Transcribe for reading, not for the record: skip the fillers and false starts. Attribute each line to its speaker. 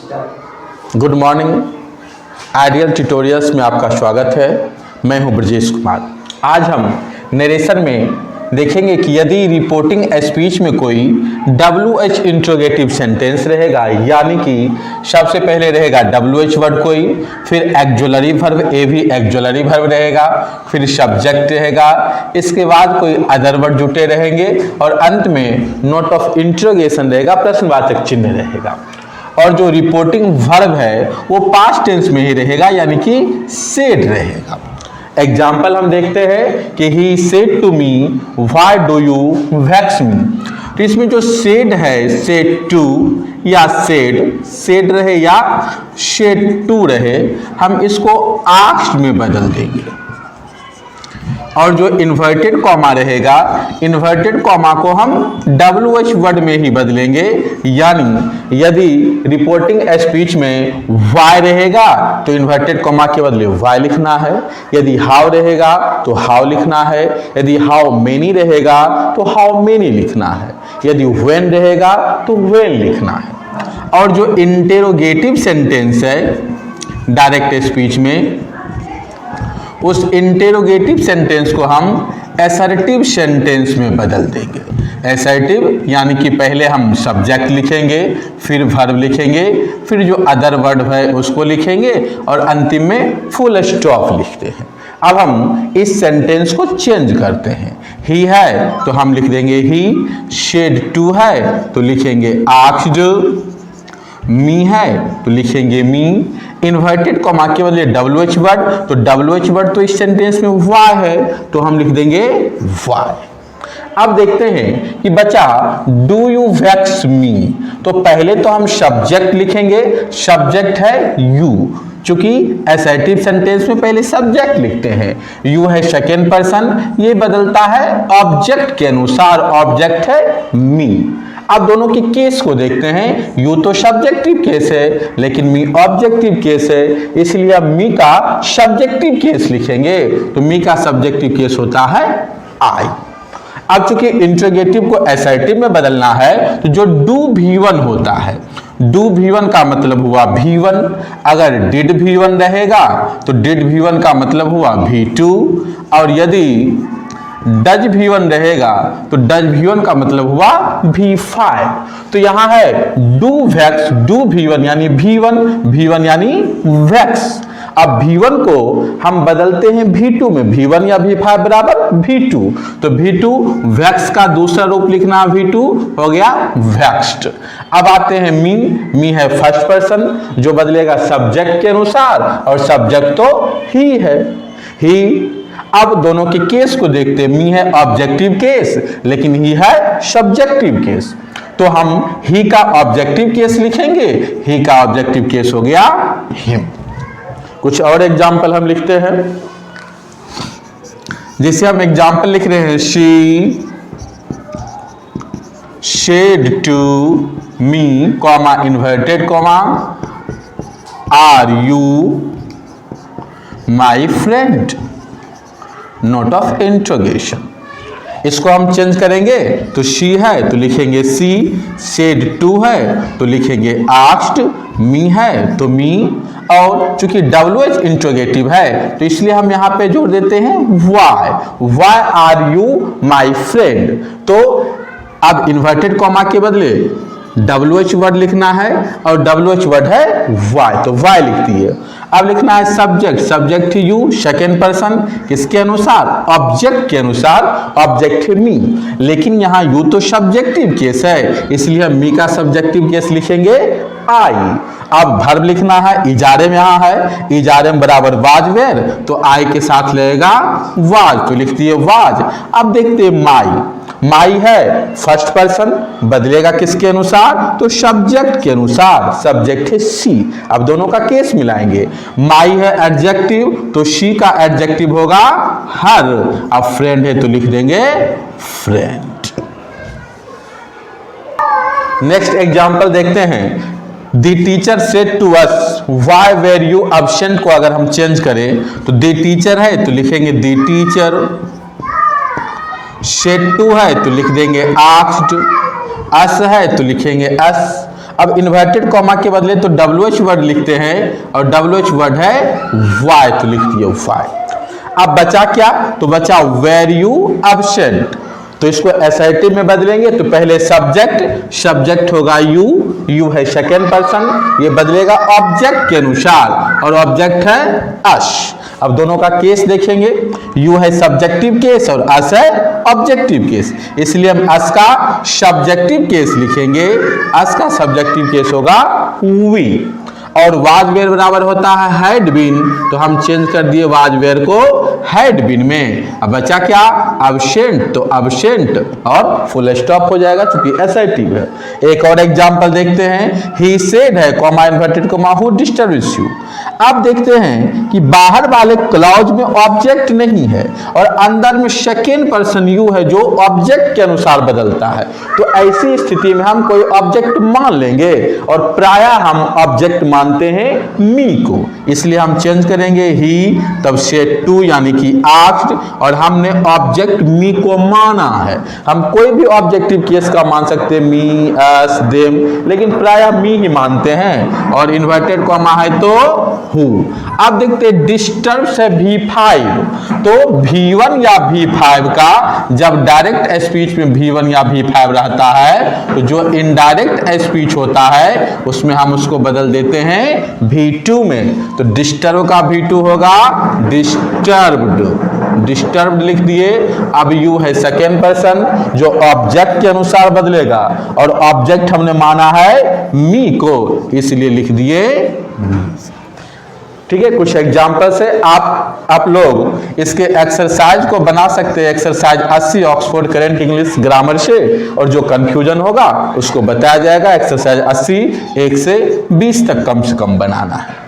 Speaker 1: Good morning. Ideal tutorials में आपका स्वागत है। मैं हूं ब्रजेश कुमार। आज हम नरेशन में देखेंगे कि यदि रिपोर्टिंग स्पीच में कोई WH इंट्रोगेटिव सेंटेंस रहेगा, यानी कि सबसे पहले रहेगा WH वर्ड कोई, फिर auxiliary verb AV auxiliary verb रहेगा, फिर सब्जेक्ट रहेगा, इसके बाद कोई अदर वर्ड जुटे रहेंगे और अंत में नोट ऑफ इंट्रोगेशन रहेगा, प्रश्नवाचक चिन्ह रहेगा। और जो रिपोर्टिंग वर्ब है वो पास्ट टेंस में ही रहेगा, यानी कि सेड रहेगा। एग्जाम्पल हम देखते हैं कि he said to me why do you vex me. तो इसमें जो सेड है, सेड टू या सेड रहे या सेड टू रहे, हम इसको आस्क्ड में बदल देंगे। और जो इन्वर्टेड कॉमा रहेगा, इन्वर्टेड कॉमा को हम WH वर्ड में ही बदलेंगे, यानी यदि रिपोर्टिंग स्पीच में वाई रहेगा तो इन्वर्टेड कॉमा के बदले वाई लिखना है, यदि हाउ रहेगा तो हाउ लिखना है, यदि हाउ मेनी रहेगा तो हाउ मेनी लिखना है, यदि व्हेन रहेगा तो व्हेन लिखना है। और जो इंटेरोगेटिव सेंटेंस है डायरेक्ट स्पीच में, उस इंटेरोगेटिव सेंटेंस को हम असर्टिव सेंटेंस में बदल देंगे। असर्टिव यानी कि पहले हम सब्जेक्ट लिखेंगे, फिर वर्ब लिखेंगे, फिर जो अदर वर्ड है उसको लिखेंगे और अंतिम में फुल स्टॉप लिखते हैं। अब हम इस सेंटेंस को चेंज करते हैं। ही है तो हम लिख देंगे ही, शेड टू है तो लिखेंगे आस्क्ड, मी है तो लिखेंगे मी, इन्वर्टेड कॉमा के बदले WH वर्ड, तो WH वर्ड तो इस सेंटेंस में वाई है तो हम लिख देंगे वाई। अब देखते हैं कि बचा डू यू वैक्स मी। तो पहले तो हम सब्जेक्ट लिखेंगे, सब्जेक्ट है यू, चूंकि असर्टिव सेंटेंस में पहले सब्जेक्ट लिखते हैं, यू है सेकेंड पर्सन, ये बदलता है ऑब्जेक्ट के अनुसार, ऑब्जेक्ट है मी। अब दोनों के केस को देखते हैं। यू तो सब्जेक्टिव केस है लेकिन मी ऑब्जेक्टिव केस है, इसलिए अब मी का सब्जेक्टिव केस लिखेंगे। तो मी का सब्जेक्टिव केस होता है आई। अब चूंकि इंट्रोगेटिव को असर्टिव में बदलना है तो जो डू V1 होता है, डू V1 का मतलब हुआ V1, अगर डिड V1 रहेगा तो डिड V1 का मतलब हुआ V2, और यदि डज V1 रहेगा तो डज V1 का मतलब हुआ V5। तो यहां है डू वैक्स, डू V1 यानी V1 यानी वैक्स। अब V1 को हम बदलते हैं V2 में, V1 या V5 बराबर V2, तो V2 वैक्स का दूसरा रूप लिखना, V2 हो गया वैक्स्ड। अब आते हैं मी है फर्स्ट पर्सन जो बदलेगा सब्जेक्ट के अनुसार, और सब्जेक्ट तो ही है, ही। अब दोनों के केस को देखते हैं। मी है ऑब्जेक्टिव केस लेकिन ही है सब्जेक्टिव केस, तो हम ही का ऑब्जेक्टिव केस लिखेंगे, ही का ऑब्जेक्टिव केस हो गया हिम। कुछ और एग्जाम्पल हम लिखते हैं, जैसे हम एग्जाम्पल लिख रहे हैं, said said to me comma inverted comma are you my friend, note of interrogation. इसको हम चेंज करेंगे तो शी है तो लिखेंगे सी, शेड टू है तो लिखेंगे आस्क्ड, मी है तो मी, और चूंकि WH इंट्रोगेटिव है तो इसलिए हम यहां पे जोड़ देते हैं why are you my friend. तो अब इन्वर्टेड कॉमा के बदले WH वर्ड लिखना है और WH वर्ड है वाई, तो वाई लिख दिए। अब लिखना है सब्जेक्ट यू सेकेंड पर्सन, किसके अनुसार, ऑब्जेक्ट के अनुसार, ऑब्जेक्ट है मी। लेकिन यहाँ यू तो सब्जेक्टिव केस है इसलिए हम मी का सब्जेक्टिव केस लिखेंगे आई। अब वर्ब लिखना है, इजारे में यहाँ है, इजारे में बराबर वाज वेर, तो आई के साथ लगेगा वाज, तो लिख दिए वाज। अब देखते हैं माई है फर्स्ट पर्सन, बदलेगा किसके अनुसार, तो सब्जेक्ट के अनुसार, सब्जेक्ट है सी। अब दोनों का केस मिलाएंगे। माई है एडजेक्टिव तो शी का एडजेक्टिव होगा हर, अब फ्रेंड है तो लिख देंगे फ्रेंड। नेक्स्ट एग्जांपल देखते हैं, the teacher said to us why were you absent को अगर हम चेंज करें तो द टीचर है तो लिखेंगे द टीचर, शेड टू है तो लिख देंगे आस्क्ड, अस है तो लिखेंगे अस, अब इन्वर्टेड कॉमा के बदले तो WH वर्ड लिखते हैं और WH वर्ड है वाई, तो लिख दिए वाई। अब बचा क्या, तो बचा वेर यू एब्सेंट, तो इसको एसआईटी में बदलेंगे तो पहले सब्जेक्ट होगा यू है सेकेंड पर्सन, ये बदलेगा ऑब्जेक्ट के अनुसार और ऑब्जेक्ट है अस। अब दोनों का केस देखेंगे, यू है सब्जेक्टिव केस और अस है ऑब्जेक्टिव केस, इसलिए हम अस का सब्जेक्टिव केस लिखेंगे, अस का सब्जेक्टिव केस होगा वी। और वाज वेयर बराबर होता है हैड बीन, तो हम चेंज कर दिए वाज वेयर को हैड बीन में। अब बचा क्या, एब्सेंट, तो एब्सेंट और फुल स्टॉप हो जाएगा क्योंकि एसआईटी है। एक और एग्जांपल देखते हैं, ही सेड है comma inverted comma who disturbs you. अब देखते हैं कि बाहर वाले क्लॉज में ऑब्जेक्ट नहीं है और अंदर में सेकेंड पर्सन यू है जो ऑब्जेक्ट के अनुसार बदलता है, तो ऐसी स्थिति में हम कोई ऑब्जेक्ट मान लेंगे और प्राय हम ऑब्जेक्ट मानते हैं मी को, इसलिए हम चेंज करेंगे ही, तब से टू यानी कि आस्क्ड, और हमने ऑब्जेक्ट मी को माना है। हम कोई भी ऑब्जेक्टिव केस का मान सकते हैं, मी, अस, देम, लेकिन प्राय मी ही मानते हैं और इन्वर्टेड कॉमा है तो हु। अब देखते हैं डिस्टर्ब से V5, तो V1 या V5 का जब डायरेक्ट स्पीच में V1 या V5 रहता है तो जो इनडायरेक्ट स्पीच होता है उसमें हम उसको बदल देते हैं V2 में, तो डिस्टर्ब का V2 होगा डिस्टर्ब्ड लिख दिए। अब यू है सेकेंड पर्सन जो ऑब्जेक्ट के अनुसार बदलेगा और ऑब्जेक्ट हमने माना है मी को, इसलिए लिख दिए मी। ठीक है, कुछ एग्जाम्पल से आप लोग इसके एक्सरसाइज को बना सकते हैं, exercise 80 Oxford current English grammar से, और जो कंफ्यूजन होगा उसको बताया जाएगा। एक्सरसाइज 80 1 से 20 तक कम से कम बनाना है।